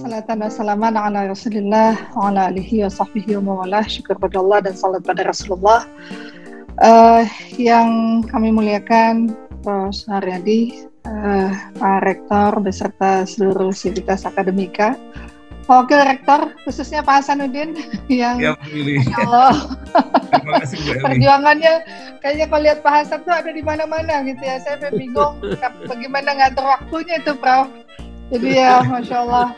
Salatan wassalaman ala Rasulillah wa ala alihi wa sahbihi wa mawalah. Syukur pada Allah dan salat pada Rasulullah. Yang kami muliakan Prof. Haryadi, Pak Rektor beserta seluruh sivitas akademika, Wakil Rektor khususnya Pak Hasanuddin yang ya, Allah terima kasih Bu Eli. Perjuangannya kayaknya kalau lihat Pak Hasan tuh ada di mana-mana gitu ya. Saya bingung bagaimana ngatur waktunya itu, Prof. Jadi ya, Masya Allah.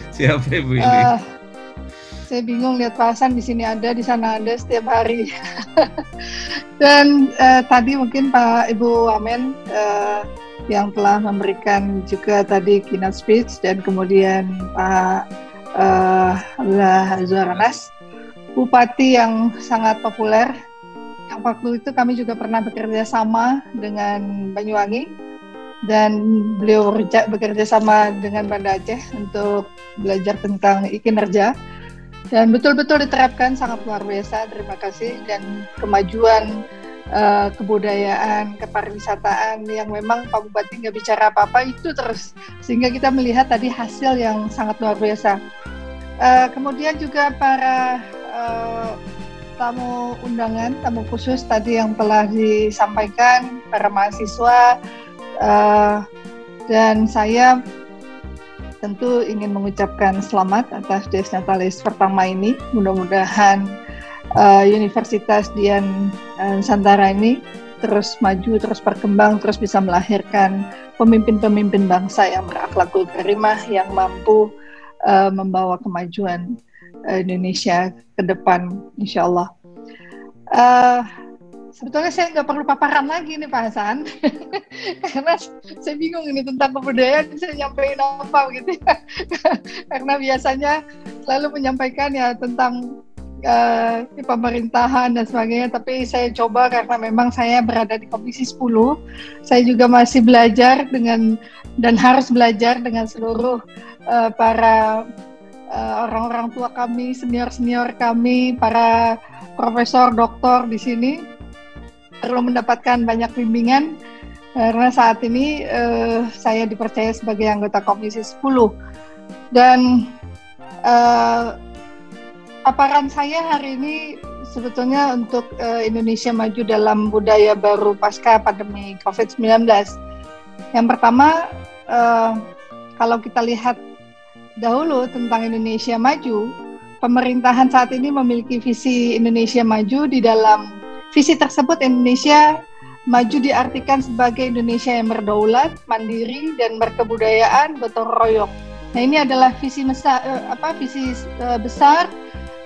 Siapa Ibu Eli? Saya bingung lihat Pak Hasan di sini ada, di sana ada setiap hari. Dan tadi mungkin Pak Ibu Wamen yang telah memberikan juga tadi keynote speech, dan kemudian Pak Abdullah Anas, Bupati yang sangat populer. Yang waktu itu kami juga pernah bekerja sama dengan Banyuwangi, dan beliau bekerja sama dengan Banda Aceh untuk belajar tentang kinerja, dan betul-betul diterapkan sangat luar biasa. Terima kasih. Dan kemajuan kebudayaan, kepariwisataan yang memang Pak Bupati nggak bicara apa-apa itu terus, sehingga kita melihat tadi hasil yang sangat luar biasa. Kemudian juga para tamu undangan, tamu khusus tadi yang telah disampaikan, para mahasiswa, dan saya tentu ingin mengucapkan selamat atas Dies Natalis pertama ini. Mudah-mudahan Universitas Dian Nusantara ini terus maju, terus berkembang, terus bisa melahirkan pemimpin-pemimpin bangsa yang berakhlakul karimah, yang mampu membawa kemajuan Indonesia ke depan, insya Allah. Sebetulnya saya nggak perlu paparan lagi nih Pak Hasan, karena saya bingung ini tentang kebudayaan, saya nyampein apa gitu ya. Karena biasanya selalu menyampaikan ya tentang pemerintahan dan sebagainya, tapi saya coba karena memang saya berada di Komisi 10, saya juga masih belajar dan harus belajar dengan seluruh para orang-orang tua kami, senior-senior kami, para profesor, doktor di sini. Perlu mendapatkan banyak bimbingan karena saat ini saya dipercaya sebagai anggota Komisi 10, dan paparan saya hari ini sebetulnya untuk Indonesia maju dalam budaya baru pasca pandemi COVID-19. Yang pertama, kalau kita lihat dahulu tentang Indonesia maju, pemerintahan saat ini memiliki visi Indonesia maju. Di dalam visi tersebut, Indonesia maju diartikan sebagai Indonesia yang berdaulat, mandiri, dan berkebudayaan gotong royong. Nah, ini adalah visi besar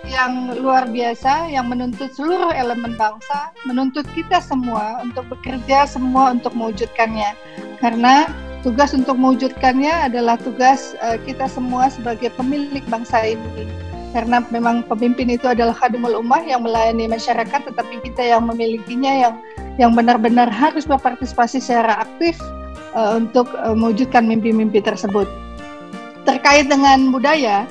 yang luar biasa, yang menuntut seluruh elemen bangsa, menuntut kita semua untuk bekerja semua untuk mewujudkannya. Karena tugas untuk mewujudkannya adalah tugas kita semua sebagai pemilik bangsa ini. Karena memang pemimpin itu adalah khadimul ummah yang melayani masyarakat, tetapi kita yang memilikinya yang benar-benar harus berpartisipasi secara aktif untuk mewujudkan mimpi-mimpi tersebut. Terkait dengan budaya,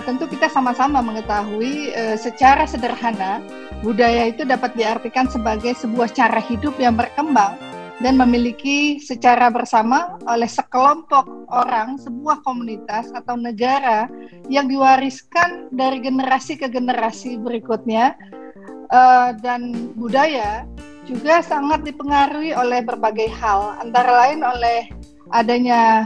tentu kita sama-sama mengetahui secara sederhana budaya itu dapat diartikan sebagai sebuah cara hidup yang berkembang dan memiliki secara bersama oleh sekelompok orang, sebuah komunitas atau negara yang diwariskan dari generasi ke generasi berikutnya. Dan budaya juga sangat dipengaruhi oleh berbagai hal, antara lain oleh adanya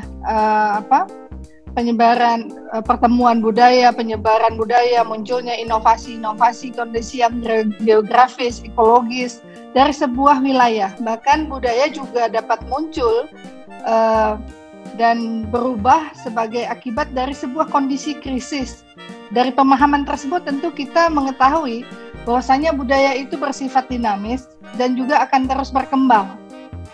penyebaran pertemuan budaya, penyebaran budaya, munculnya inovasi-inovasi, kondisi yang geografis, ekologis dari sebuah wilayah. Bahkan budaya juga dapat muncul dan berubah sebagai akibat dari sebuah kondisi krisis. Dari pemahaman tersebut tentu kita mengetahui bahwasanya budaya itu bersifat dinamis dan juga akan terus berkembang.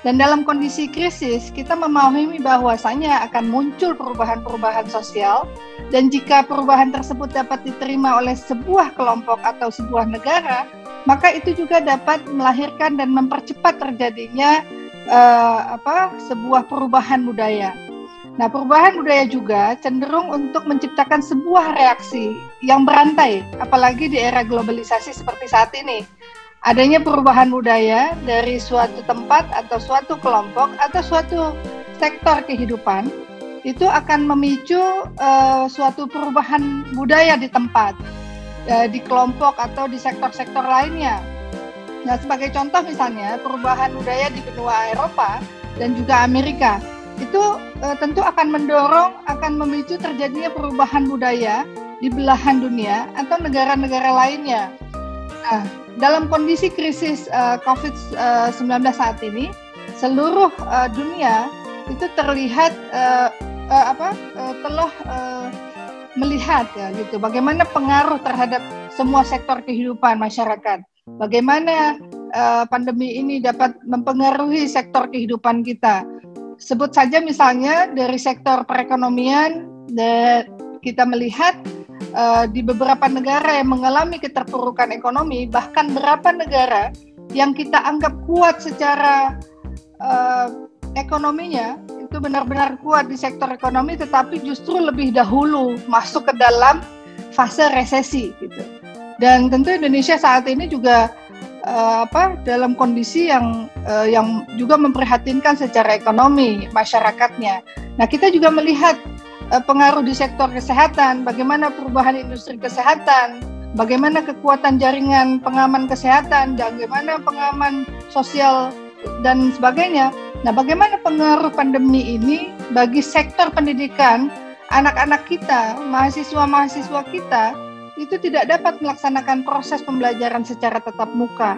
Dan dalam kondisi krisis, kita memahami bahwasanya akan muncul perubahan-perubahan sosial, dan jika perubahan tersebut dapat diterima oleh sebuah kelompok atau sebuah negara, maka itu juga dapat melahirkan dan mempercepat terjadinya sebuah perubahan budaya. Nah, perubahan budaya juga cenderung untuk menciptakan sebuah reaksi yang berantai, apalagi di era globalisasi seperti saat ini. adanya perubahan budaya dari suatu tempat atau suatu kelompok atau suatu sektor kehidupan itu akan memicu suatu perubahan budaya di tempat, di kelompok atau di sektor-sektor lainnya. Nah, sebagai contoh misalnya perubahan budaya di benua Eropa dan juga Amerika itu tentu akan mendorong, akan memicu terjadinya perubahan budaya di belahan dunia atau negara-negara lainnya. Nah, dalam kondisi krisis COVID-19 saat ini, seluruh dunia itu terlihat telah melihat ya gitu bagaimana pengaruh terhadap semua sektor kehidupan masyarakat. Bagaimana pandemi ini dapat mempengaruhi sektor kehidupan kita. Sebut saja misalnya dari sektor perekonomian, kita melihat di beberapa negara yang mengalami keterpurukan ekonomi, bahkan beberapa negara yang kita anggap kuat secara ekonominya, itu benar-benar kuat di sektor ekonomi, tetapi justru lebih dahulu masuk ke dalam fase resesi gitu. Dan tentu Indonesia saat ini juga dalam kondisi yang juga memprihatinkan secara ekonomi masyarakatnya. Nah, kita juga melihat pengaruh di sektor kesehatan, bagaimana perubahan industri kesehatan, bagaimana kekuatan jaringan pengaman kesehatan, bagaimana pengaman sosial dan sebagainya. Nah, bagaimana pengaruh pandemi ini bagi sektor pendidikan, anak-anak kita, mahasiswa-mahasiswa kita itu tidak dapat melaksanakan proses pembelajaran secara tatap muka.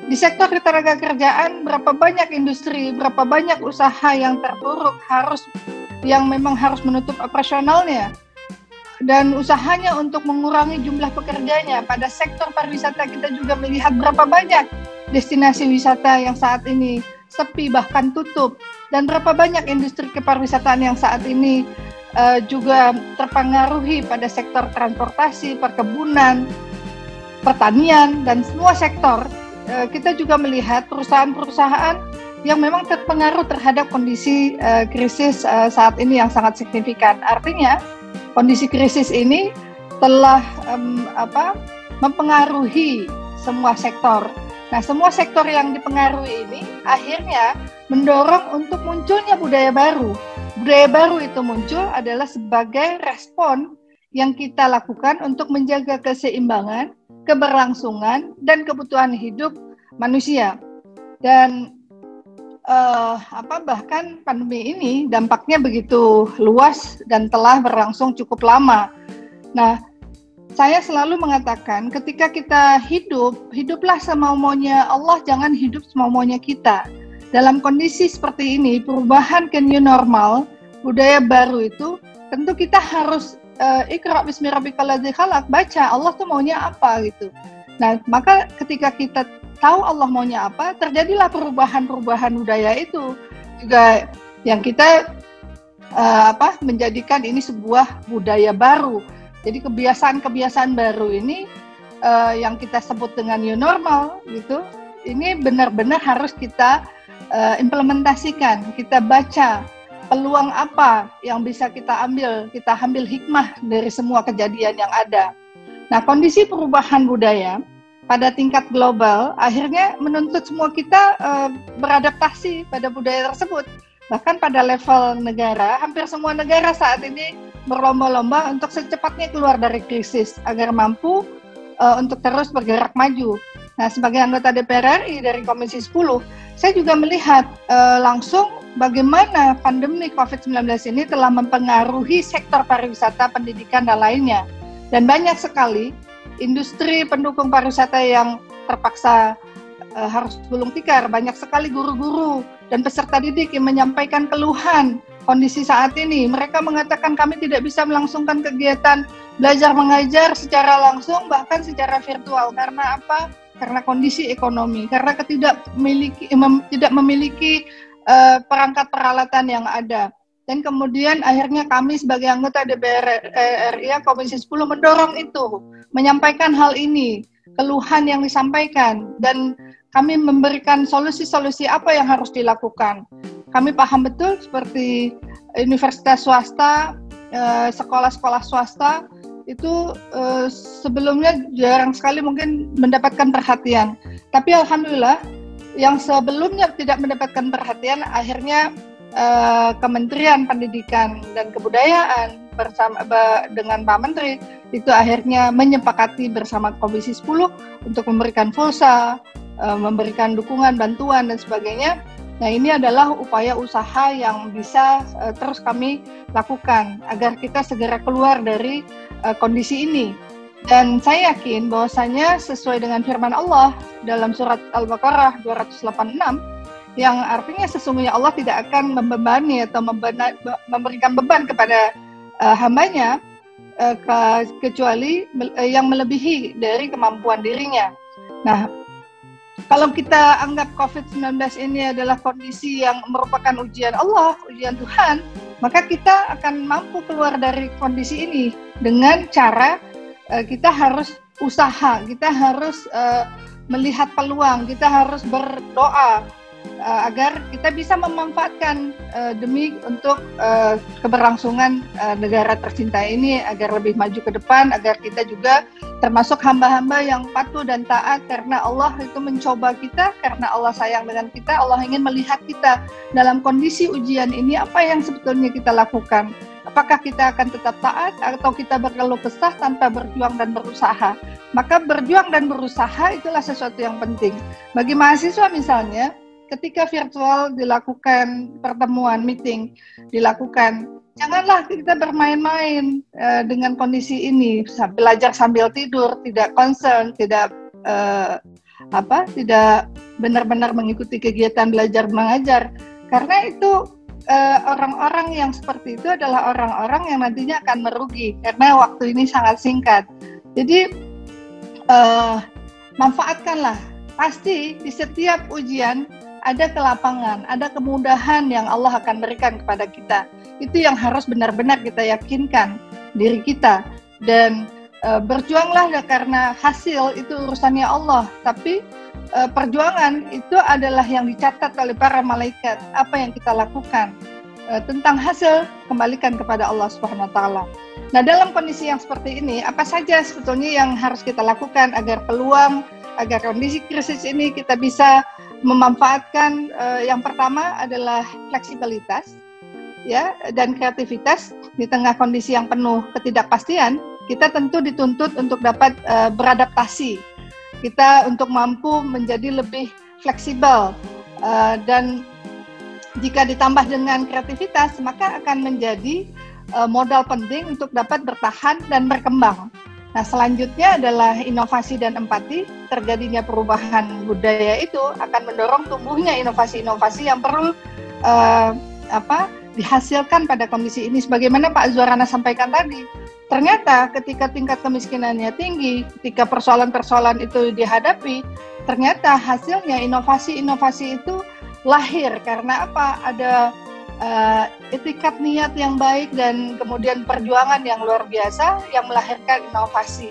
Di sektor ketenaga kerjaan, berapa banyak industri, berapa banyak usaha yang terpuruk yang memang harus menutup operasionalnya dan usahanya untuk mengurangi jumlah pekerjanya. Pada sektor pariwisata kita juga melihat berapa banyak destinasi wisata yang saat ini sepi bahkan tutup, dan berapa banyak industri kepariwisataan yang saat ini juga terpengaruhi pada sektor transportasi, perkebunan, pertanian, dan semua sektor. Kita juga melihat perusahaan-perusahaan yang memang terpengaruh terhadap kondisi krisis saat ini yang sangat signifikan. Artinya kondisi krisis ini telah mempengaruhi semua sektor. Nah, semua sektor yang dipengaruhi ini akhirnya mendorong untuk munculnya budaya baru. Budaya baru itu muncul adalah sebagai respon yang kita lakukan untuk menjaga keseimbangan, keberlangsungan, dan kebutuhan hidup manusia. Dan bahkan pandemi ini dampaknya begitu luas dan telah berlangsung cukup lama. Nah, saya selalu mengatakan ketika kita hiduplah semau-maunya Allah, jangan hidup semau-maunya kita. Dalam kondisi seperti ini, perubahan ke new normal, budaya baru itu, tentu kita harus Iqra bismi rabbikal ladzi khalaq, baca Allah tuh maunya apa gitu. Nah, maka ketika kita tahu Allah maunya apa, terjadilah perubahan-perubahan budaya itu juga yang kita menjadikan ini sebuah budaya baru. Jadi kebiasaan-kebiasaan baru ini yang kita sebut dengan new normal gitu, ini benar-benar harus kita implementasikan. Kita baca peluang apa yang bisa kita ambil hikmah dari semua kejadian yang ada. Nah, kondisi perubahan budaya pada tingkat global akhirnya menuntut semua kita beradaptasi pada budaya tersebut. Bahkan pada level negara, hampir semua negara saat ini berlomba-lomba untuk secepatnya keluar dari krisis agar mampu untuk terus bergerak maju. Nah, sebagai anggota DPR RI dari Komisi 10, saya juga melihat langsung bagaimana pandemi COVID-19 ini telah mempengaruhi sektor pariwisata, pendidikan, dan lainnya. Dan banyak sekali industri pendukung pariwisata yang terpaksa harus gulung tikar. Banyak sekali guru-guru dan peserta didik yang menyampaikan keluhan kondisi saat ini. Mereka mengatakan kami tidak bisa melangsungkan kegiatan belajar mengajar secara langsung, bahkan secara virtual. Karena apa? Karena kondisi ekonomi, karena tidak memiliki perangkat peralatan yang ada. Dan kemudian akhirnya kami sebagai anggota DPR RI Komisi 10 mendorong itu, menyampaikan hal ini, keluhan yang disampaikan, dan kami memberikan solusi-solusi apa yang harus dilakukan. Kami paham betul seperti universitas swasta, sekolah-sekolah swasta itu sebelumnya jarang sekali mungkin mendapatkan perhatian. Tapi alhamdulillah yang sebelumnya tidak mendapatkan perhatian akhirnya Kementerian Pendidikan dan Kebudayaan bersama dengan Pak Menteri itu akhirnya menyepakati bersama Komisi 10 untuk memberikan pulsa, memberikan dukungan, bantuan dan sebagainya. Nah, ini adalah upaya usaha yang bisa terus kami lakukan agar kita segera keluar dari kondisi ini. Dan saya yakin bahwasanya sesuai dengan firman Allah dalam surat Al-Baqarah 286 yang artinya sesungguhnya Allah tidak akan membebani atau memberikan beban kepada hambanya kecuali yang melebihi dari kemampuan dirinya. Nah, kalau kita anggap COVID-19 ini adalah kondisi yang merupakan ujian Allah, ujian Tuhan, maka kita akan mampu keluar dari kondisi ini dengan cara kita harus usaha, kita harus melihat peluang, kita harus berdoa agar kita bisa memanfaatkan demi untuk keberlangsungan negara tercinta ini agar lebih maju ke depan, agar kita juga termasuk hamba-hamba yang patuh dan taat karena Allah itu mencoba kita, karena Allah sayang dengan kita, Allah ingin melihat kita dalam kondisi ujian ini apa yang sebetulnya kita lakukan. Apakah kita akan tetap taat atau kita berkeluh kesah tanpa berjuang dan berusaha? Maka berjuang dan berusaha itulah sesuatu yang penting. Bagi mahasiswa misalnya, ketika virtual dilakukan, pertemuan, meeting dilakukan, janganlah kita bermain-main dengan kondisi ini, belajar sambil tidur, tidak concern, tidak benar-benar mengikuti kegiatan belajar mengajar. Karena itu orang-orang yang seperti itu adalah orang-orang yang nantinya akan merugi karena waktu ini sangat singkat. Jadi manfaatkanlah. Pasti di setiap ujian ada kelapangan, ada kemudahan yang Allah akan berikan kepada kita. Itu yang harus benar-benar kita yakinkan diri kita. Dan berjuanglah karena hasil itu urusannya Allah. Tapi perjuangan itu adalah yang dicatat oleh para malaikat. Apa yang kita lakukan tentang hasil kembalikan kepada Allah Subhanahu wa taala. Nah, dalam kondisi yang seperti ini, apa saja sebetulnya yang harus kita lakukan agar peluang, agar kondisi krisis ini kita bisa memanfaatkan? Yang pertama adalah fleksibilitas, ya, dan kreativitas di tengah kondisi yang penuh ketidakpastian. Kita tentu dituntut untuk dapat beradaptasi. Kita untuk mampu menjadi lebih fleksibel dan jika ditambah dengan kreativitas maka akan menjadi modal penting untuk dapat bertahan dan berkembang. Nah, selanjutnya adalah inovasi dan empati. Terjadinya perubahan budaya itu akan mendorong tumbuhnya inovasi-inovasi yang perlu dihasilkan pada kondisi ini. Sebagaimana Pak Zuarana sampaikan tadi, ternyata ketika tingkat kemiskinannya tinggi, ketika persoalan-persoalan itu dihadapi, ternyata hasilnya inovasi-inovasi itu lahir. Karena apa? Ada etikat niat yang baik dan kemudian perjuangan yang luar biasa yang melahirkan inovasi.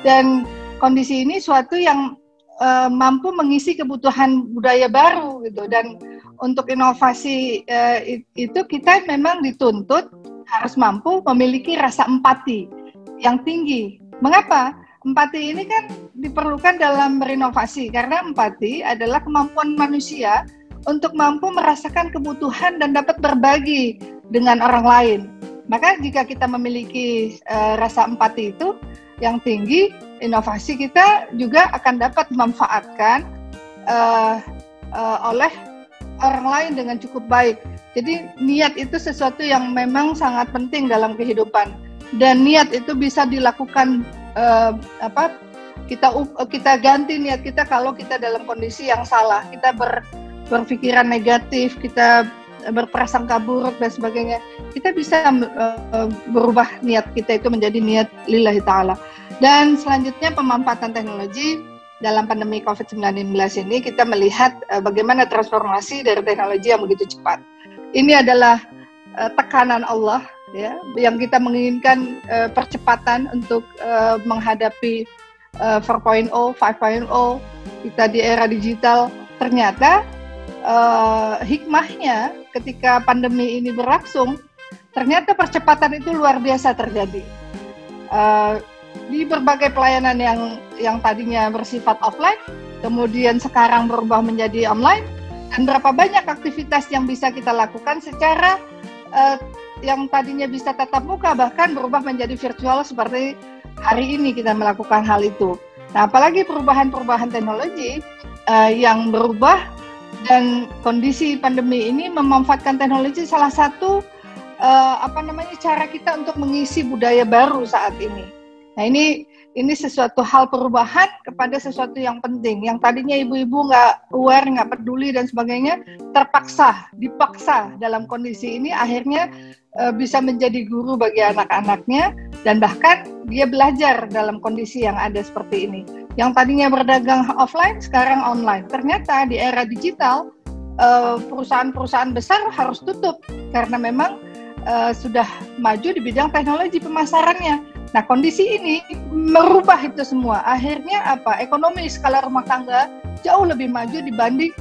Dan kondisi ini suatu yang mampu mengisi kebutuhan budaya baru gitu. Dan untuk inovasi itu kita memang dituntut harus mampu memiliki rasa empati yang tinggi. Mengapa? Empati ini kan diperlukan dalam berinovasi karena empati adalah kemampuan manusia untuk mampu merasakan kebutuhan dan dapat berbagi dengan orang lain. Maka jika kita memiliki rasa empati itu yang tinggi, inovasi kita juga akan dapat dimanfaatkan oleh orang lain dengan cukup baik. Jadi niat itu sesuatu yang memang sangat penting dalam kehidupan. Dan niat itu bisa dilakukan kita ganti niat kita kalau kita dalam kondisi yang salah. Kita berpikiran negatif, kita berprasangka buruk dan sebagainya. Kita bisa berubah niat kita itu menjadi niat lillahi ta'ala. Dan selanjutnya pemanfaatan teknologi. Dalam pandemi COVID-19 ini kita melihat bagaimana transformasi dari teknologi yang begitu cepat. Ini adalah tekanan Allah, ya, yang kita menginginkan percepatan untuk menghadapi 4.0, 5.0, kita di era digital. Ternyata hikmahnya ketika pandemi ini berlangsung, ternyata percepatan itu luar biasa terjadi. di berbagai pelayanan yang tadinya bersifat offline, kemudian sekarang berubah menjadi online, dan berapa banyak aktivitas yang bisa kita lakukan secara yang tadinya bisa tatap muka bahkan berubah menjadi virtual seperti hari ini kita melakukan hal itu. Nah, apalagi perubahan-perubahan teknologi yang berubah, dan kondisi pandemi ini memanfaatkan teknologi salah satu cara kita untuk mengisi budaya baru saat ini. Nah, ini sesuatu hal perubahan kepada sesuatu yang penting. Yang tadinya ibu-ibu nggak aware, nggak peduli dan sebagainya, dipaksa dalam kondisi ini akhirnya bisa menjadi guru bagi anak-anaknya, dan bahkan dia belajar dalam kondisi yang ada seperti ini. Yang tadinya berdagang offline sekarang online. Ternyata di era digital perusahaan-perusahaan besar harus tutup karena memang sudah maju di bidang teknologi pemasarannya. Nah, kondisi ini merubah itu semua. Akhirnya apa? Ekonomi skala rumah tangga jauh lebih maju dibanding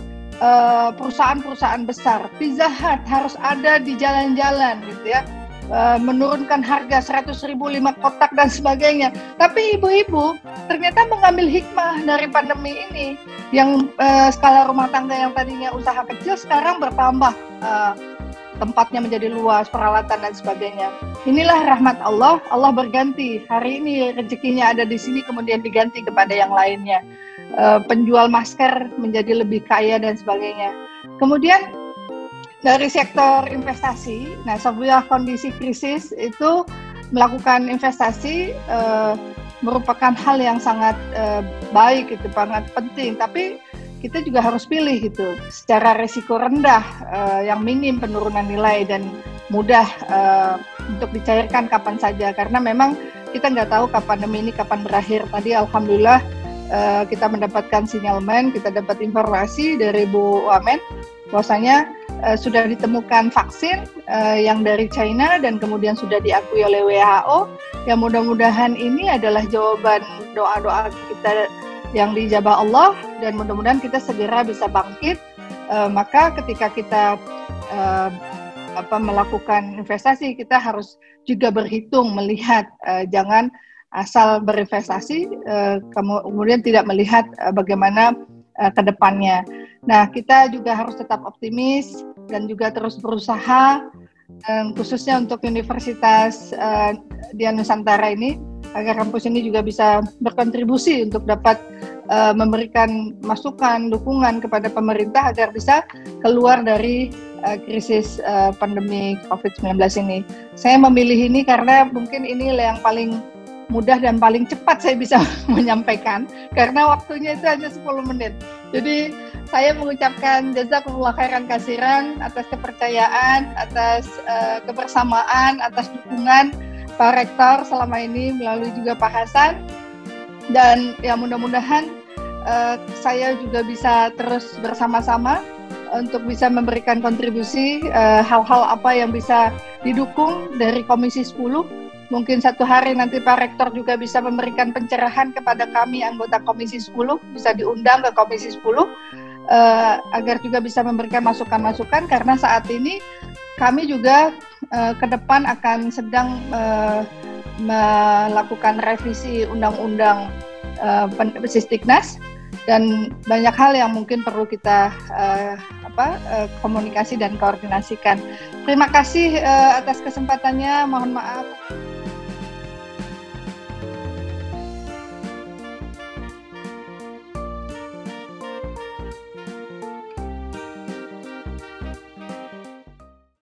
perusahaan-perusahaan besar. Pizza Hut harus ada di jalan-jalan gitu ya. Menurunkan harga 100.000 5 kotak dan sebagainya. Tapi ibu-ibu ternyata mengambil hikmah dari pandemi ini. Yang skala rumah tangga yang tadinya usaha kecil sekarang bertambah. Tempatnya menjadi luas, peralatan dan sebagainya. Inilah rahmat Allah, Allah berganti. Hari ini rezekinya ada di sini, kemudian diganti kepada yang lainnya. Penjual masker menjadi lebih kaya dan sebagainya. Kemudian dari sektor investasi, nah sebuah kondisi krisis itu melakukan investasi merupakan hal yang sangat baik, itu sangat penting. Tapi kita juga harus pilih gitu, secara resiko rendah, yang minim penurunan nilai dan mudah untuk dicairkan kapan saja, karena memang kita nggak tahu kapan pandemi ini kapan berakhir. Tadi alhamdulillah kita mendapatkan sinyalmen, kita dapat informasi dari Bu Wamen bahwasanya sudah ditemukan vaksin yang dari China dan kemudian sudah diakui oleh WHO. Ya, mudah-mudahan ini adalah jawaban doa-doa kita yang dijabah Allah, dan mudah-mudahan kita segera bisa bangkit. Maka ketika kita melakukan investasi, kita harus juga berhitung, melihat, jangan asal berinvestasi kemudian tidak melihat bagaimana ke depannya. Nah, kita juga harus tetap optimis dan juga terus berusaha, khususnya untuk Universitas di Nusantara ini, agar kampus ini juga bisa berkontribusi untuk dapat memberikan masukan, dukungan kepada pemerintah agar bisa keluar dari krisis pandemi COVID-19 ini. Saya memilih ini karena mungkin ini yang paling mudah dan paling cepat saya bisa menyampaikan, karena waktunya itu hanya 10 menit. Jadi saya mengucapkan jazakumullah khairan katsiran atas kepercayaan, atas kebersamaan, atas dukungan Pak Rektor selama ini, melalui juga Pak Hasan, dan ya mudah-mudahan saya juga bisa terus bersama-sama untuk bisa memberikan kontribusi hal-hal apa yang bisa didukung dari Komisi 10. Mungkin satu hari nanti Pak Rektor juga bisa memberikan pencerahan kepada kami anggota Komisi 10, bisa diundang ke Komisi 10 agar juga bisa memberikan masukan-masukan, karena saat ini kami juga ke depan akan sedang melakukan revisi undang-undang Sisdiknas, dan banyak hal yang mungkin perlu kita komunikasi dan koordinasikan. Terima kasih atas kesempatannya, mohon maaf